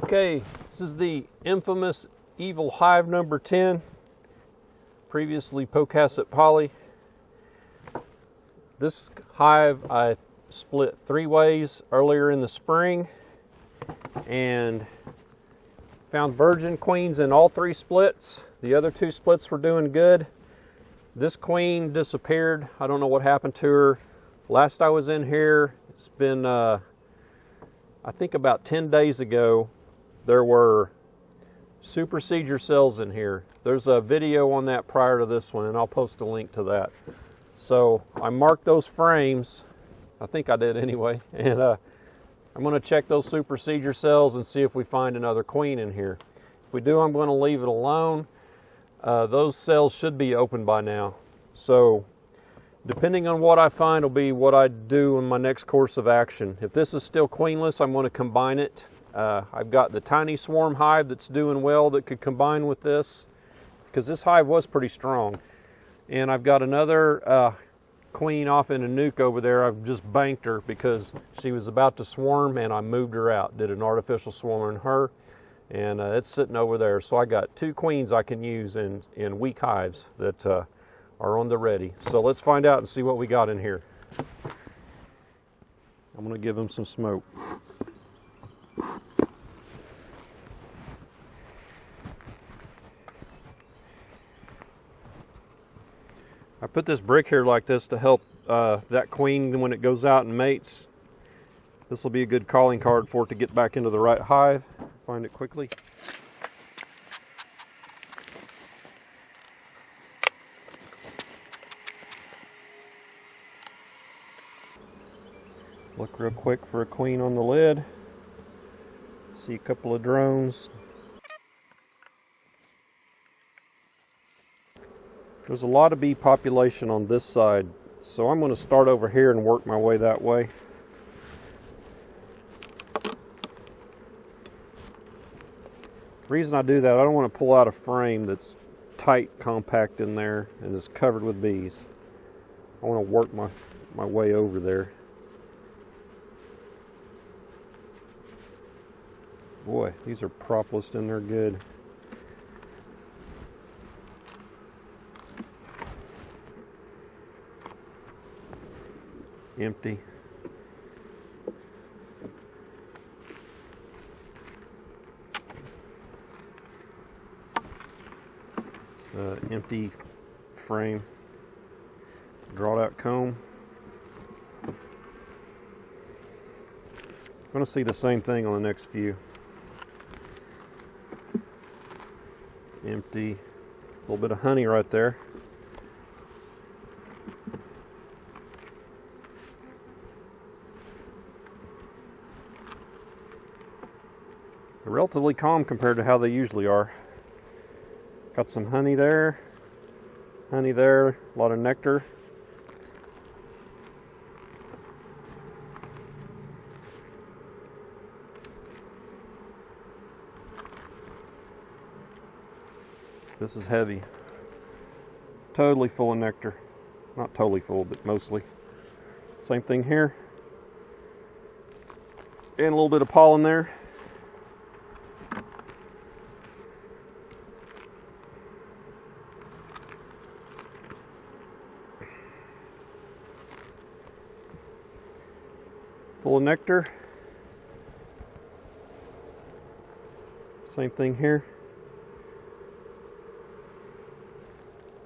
Okay, this is the infamous evil hive number 10, previously Pocasset poly. This hive I split 3 ways earlier in the spring and found virgin queens in all 3 splits. The other 2 splits were doing good. This queen disappeared. I don't know what happened to her. Last I was in here, it's been I think about 10 days ago, there were supersedure cells in here. There's a video on that prior to this one, and I'll post a link to that. So I marked those frames, I think I did anyway, and I'm going to check those supersedure cells and see if we find another queen in here. If we do, I'm going to leave it alone. Those cells should be open by now. So depending on what I find will be what I do in my next course of action. If this is still queenless, I'm going to combine it. I've got the tiny swarm hive that's doing well that could combine with this, because this hive was pretty strong. And I've got another queen off in a nuke over there. I've just banked her because she was about to swarm and I moved her out, did an artificial swarm on her, and it's sitting over there. So I got 2 queens I can use in weak hives that are on the ready. So let's find out and see what we got in here. I'm going to give them some smoke. I put this brick here like this to help that queen when it goes out and mates. This will be a good calling card for it to get back into the right hive. Find it quickly. Look real quick for a queen on the lid. See a couple of drones. There's a lot of bee population on this side, so I'm going to start over here and work my way that way. The reason I do that, I don't want to pull out a frame that's tight, compact in there and is covered with bees. I want to work my way over there. Boy, these are propolis in there good. Empty. It's an empty frame. Drawed out comb. I'm going to see the same thing on the next few. Empty. A little bit of honey right there. They're relatively calm compared to how they usually are. Got some honey there, a lot of nectar. This is heavy. Totally full of nectar. Not totally full, but mostly. Same thing here. And a little bit of pollen there. Full of nectar. Same thing here.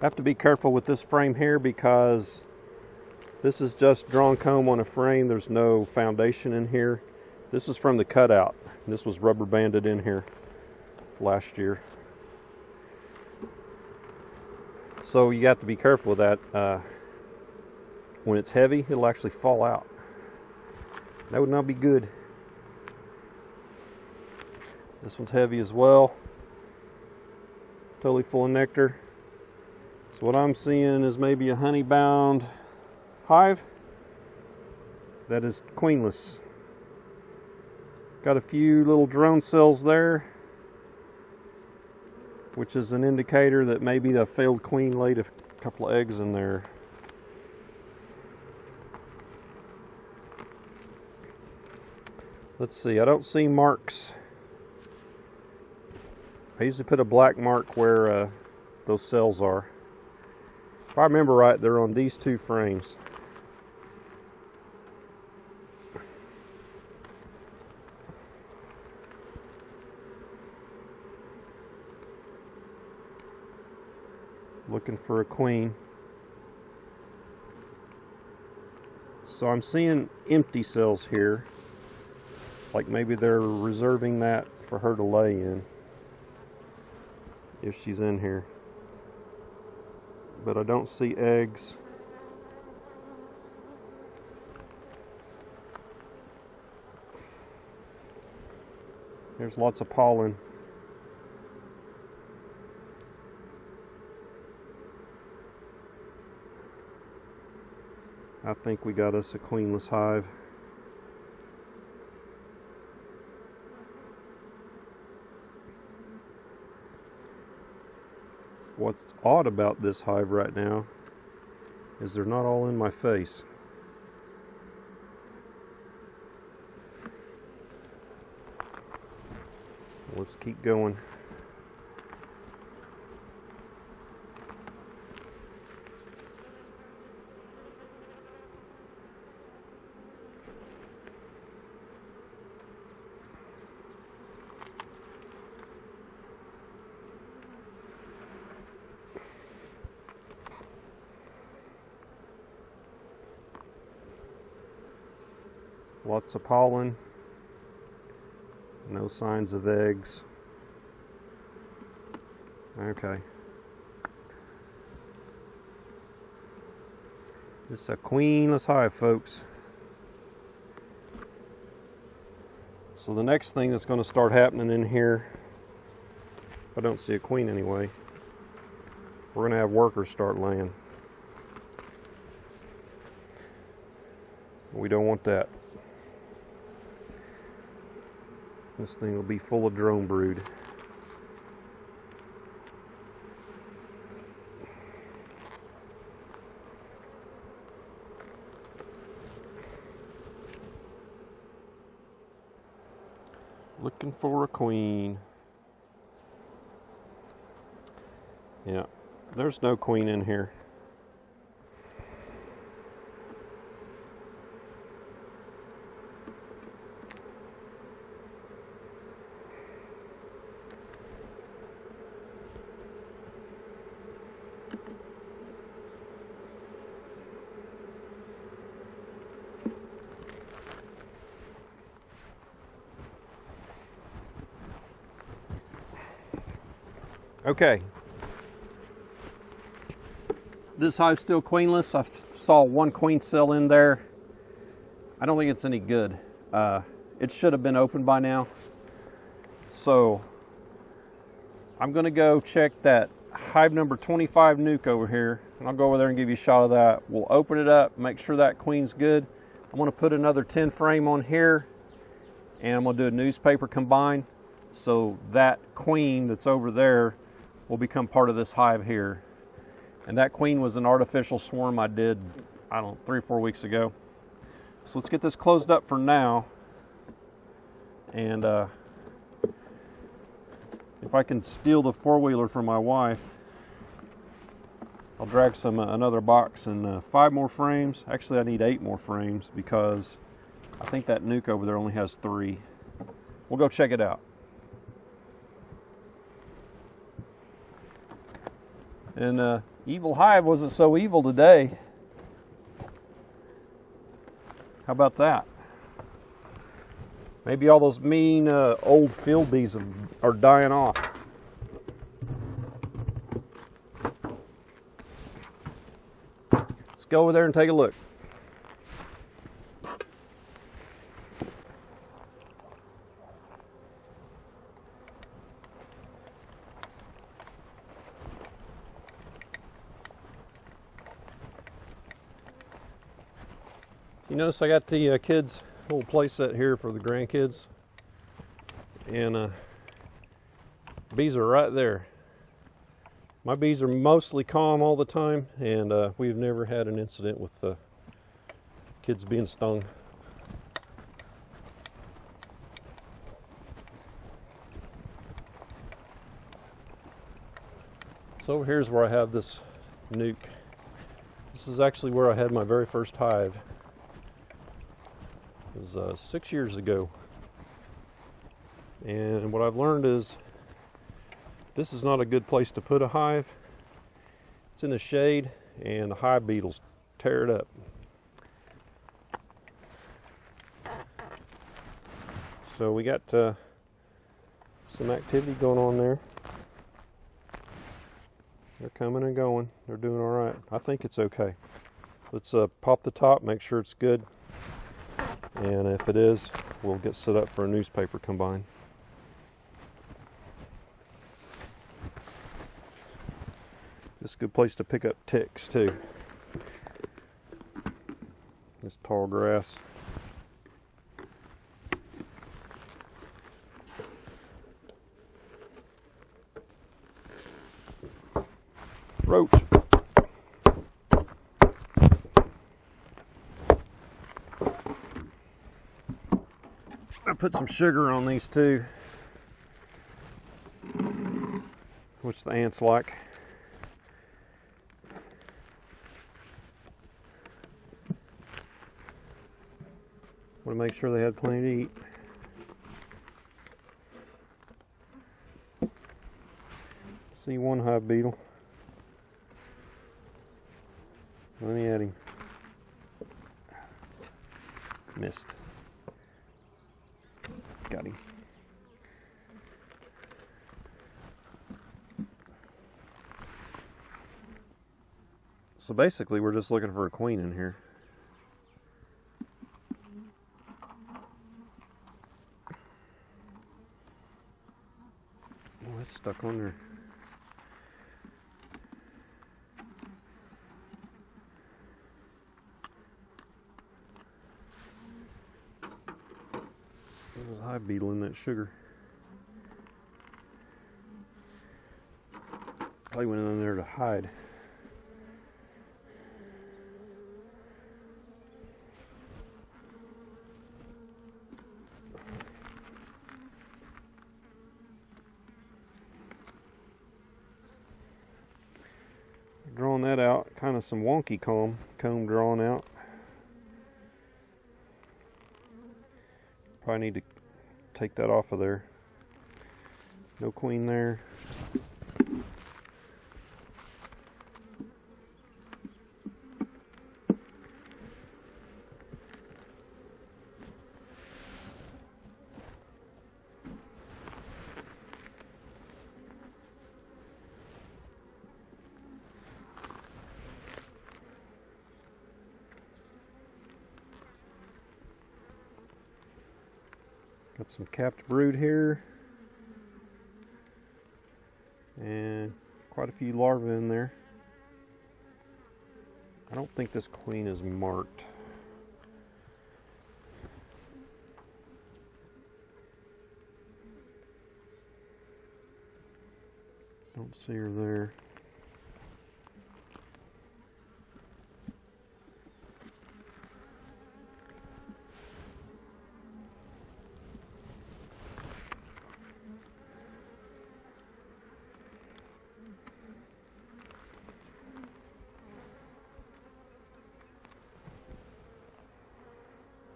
I have to be careful with this frame here because this is just drawn comb on a frame. There's no foundation in here. This is from the cutout. This was rubber banded in here last year. So you have to be careful with that. When it's heavy, it'll actually fall out. That would not be good. This one's heavy as well. Totally full of nectar. So what I'm seeing is maybe a honey-bound hive that is queenless. Got a few little drone cells there, which is an indicator that maybe a failed queen laid a couple of eggs in there. Let's see, I don't see marks I usually put a black mark where those cells are. If I remember right, they're on these two frames. Looking for a queen. So I'm seeing empty cells here. Like maybe they're reserving that for her to lay in. If she's in here. But I don't see eggs. There's lots of pollen. I think we got us a queenless hive. What's odd about this hive right now is they're not all in my face. Let's keep going. Lots of pollen, no signs of eggs. Okay. This is a queenless hive, folks. So the next thing that's going to start happening in here, if I don't see a queen anyway, we're going to have workers start laying. We don't want that. This thing will be full of drone brood. Looking for a queen. Yeah, there's no queen in here. Okay, this hive's still queenless. I saw one queen cell in there. I don't think it's any good. It should have been open by now. So I'm gonna go check that hive number 25 nuke over here, and I'll go over there and give you a shot of that. We'll open it up, make sure that queen's good. I'm gonna put another 10 frame on here, and I'm gonna do a newspaper combine, so that queen that's over there will become part of this hive here. And that queen was an artificial swarm I did, I don't know, 3 or 4 weeks ago. So let's get this closed up for now. And if I can steal the 4-wheeler from my wife, I'll drag another box and 5 more frames. Actually, I need 8 more frames because I think that nuke over there only has 3. We'll go check it out. And Evil Hive wasn't so evil today. How about that? Maybe all those mean old field bees are dying off. Let's go over there and take a look. You notice I got the kids' little play set here for the grandkids, and bees are right there. My bees are mostly calm all the time, and we've never had an incident with kids being stung. So over here's where I have this nuke. This is actually where I had my very first hive. It was 6 years ago. And what I've learned is this is not a good place to put a hive. It's in the shade and the hive beetles tear it up. So we got some activity going on there. They're coming and going. They're doing all right. I think it's okay. Let's pop the top, make sure it's good. And if it is, we'll get set up for a newspaper combine. This is a good place to pick up ticks too. This tall grass. Roach. I put some sugar on these too, which the ants like. Want to make sure they had plenty to eat. See one hive beetle. Let me at him. Missed. Got him. So basically we're just looking for a queen in here. Oh, it's stuck on there. There's a hive beetle in that sugar. Probably went in there to hide. Drawing that out, kind of some wonky comb drawn out. Probably need to take that off of there. No queen there. Got some capped brood here, and quite a few larvae in there. I don't think this queen is marked. Don't see her there.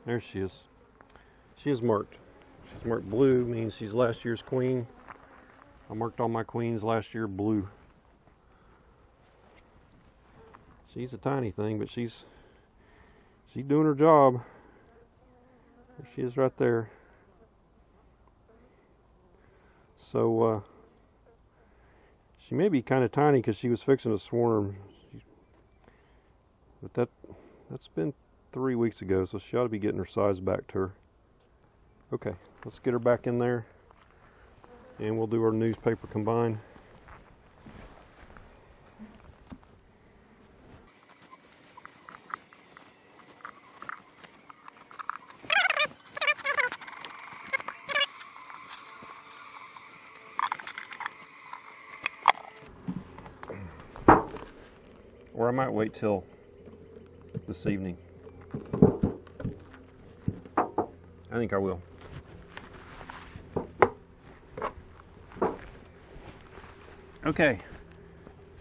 There she is. She is marked. She's marked blue, means she's last year's queen. I marked all my queens last year blue. She's a tiny thing, but she's doing her job. There she is right there. So she may be kind of tiny because she was fixing to swarm. But that's been 3 weeks ago, so she ought to be getting her size back to her. Okay, let's get her back in there and we'll do our newspaper combine. Or I might wait till this evening. I think I will. Okay,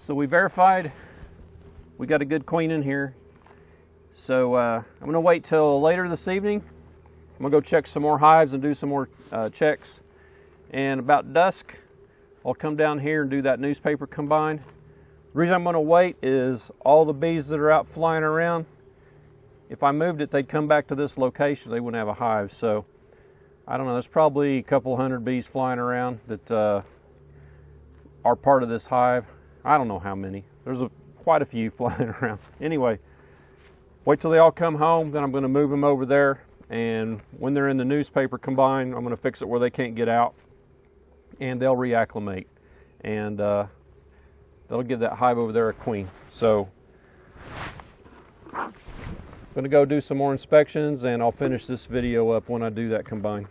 So we verified we got a good queen in here. So I'm going to wait till later this evening. I'm going to go check some more hives and do some more checks. And about dusk, I'll come down here and do that newspaper combine. The reason I'm going to wait is all the bees that are out flying around, if I moved it, they'd come back to this location. They wouldn't have a hive. So I don't know, there's probably a couple hundred bees flying around that are part of this hive. I don't know how many. There's quite a few flying around. Anyway, wait till they all come home, then I'm going to move them over there. And when they're in the newspaper combine, I'm going to fix it where they can't get out, and they'll reacclimate. And that'll give that hive over there a queen. So I'm going to go do some more inspections, and I'll finish this video up when I do that combine.